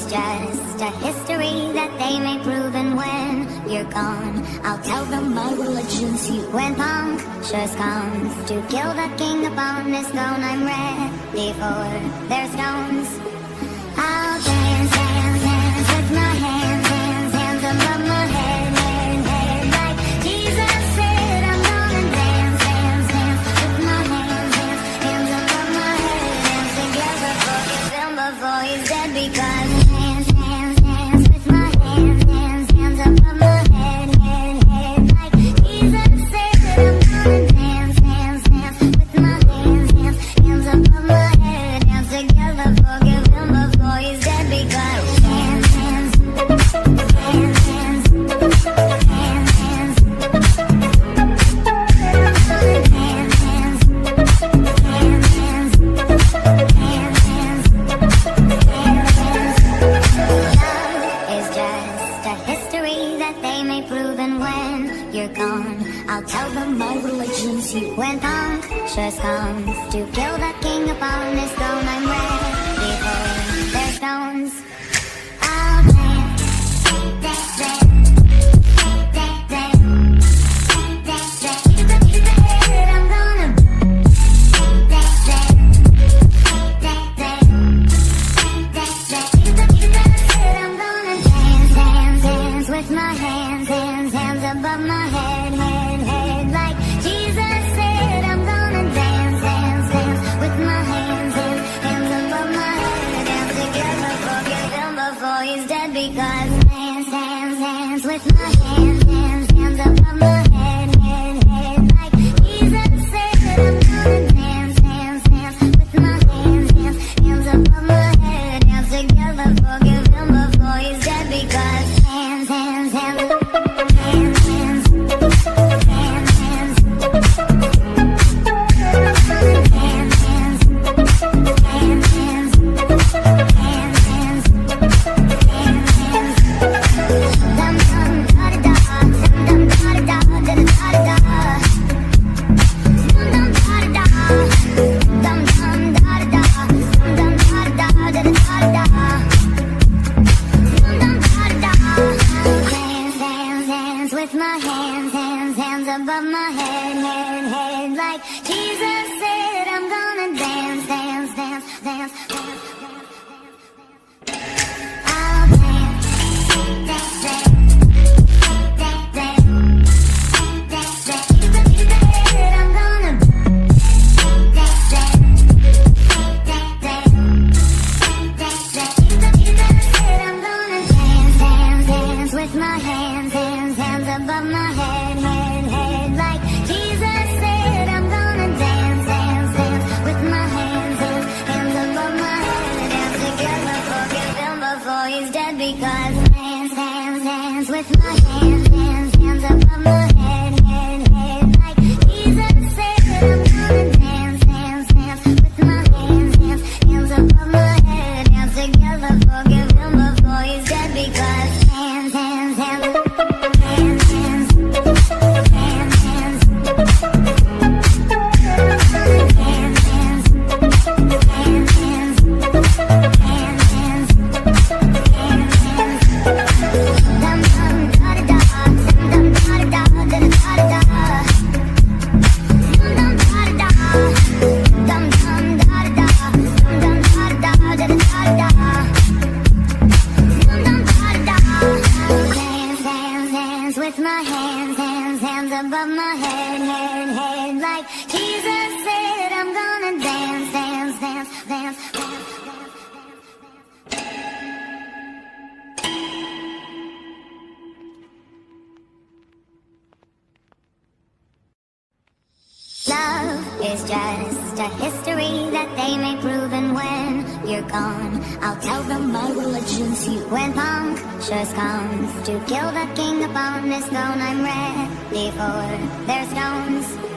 just a history that they may prove, and when you're gone, I'll tell them my religion's you. When punctures comes to kill the king upon his throne, I'm ready for their stones. I'll dance, dance, dance with my hands, hands, hands above my head, head, head, like Jesus said. I'm gonna dance, dance, dance with my hands, hands, hands above my head, hands together, forgive him before he's dead, because hands, hands, hands with my hands, hands, hands above my head, head, head, like Jesus said. I'm gonna dance, dance, dance with my hands, hands, hands above my head, hands together, forgive him before he's dead, because hands, hands, hands, hands, hands, hands, I'll tell them my religion's you. When punctures comes to kill the king upon his throne, I'm ready for their stones. I'll dance, dance, dance, dance, dance, dance, dance. I'm gonna dance, dance, dance, dance, dance. I'm gonna dance, dance, dance with my hands, hands, hands above my head, head, head, like Jesus said. I'm gonna dance, dance, dance with my hands, hands, hands above my head, dance together, forgive him before he's dead, because dance, dance, dance with my hands, hands, hands above my head, head, head, like Jesus said. I'm gonna dance, dance, dance with my hands, hands, hands above my head, dance together, forgive him before he's dead, because hands, hands, hands, hands, hands, hands, hands, with my hands, hands, hands above my head, head, head, like Jesus said. I'm gonna dance, dance, dance, dance, dance, I'll dance, dance, dance, dance, dance, dance. I'm gonna dance, dance, dance, dance. I'm gonna dance, dance, dance with my hands, hands, hands above my head, head, head, like Jesus said. I'm gonna dance, dance, dance with my hands, hands, hands above my head, dance together, forgive him before he's dead, because dance, dance, dance with my hands, hands, hands above my head, head, head, like Jesus said. I'm gonna dance, dance, dance with my hands, hands, hands above my head, dance together, forgive him before he's dead, because hands, hands, hands, hands, hands, hands, hands, with my hands, hands, hands above my head, head, head, like Jesus said. I'm gonna dance, dance, dance, dance, dance. Love is just a history that they may prove, and when you're gone, I'll tell them my religion's you. When punctures comes to kill the king upon his throne, I'm ready for their stones.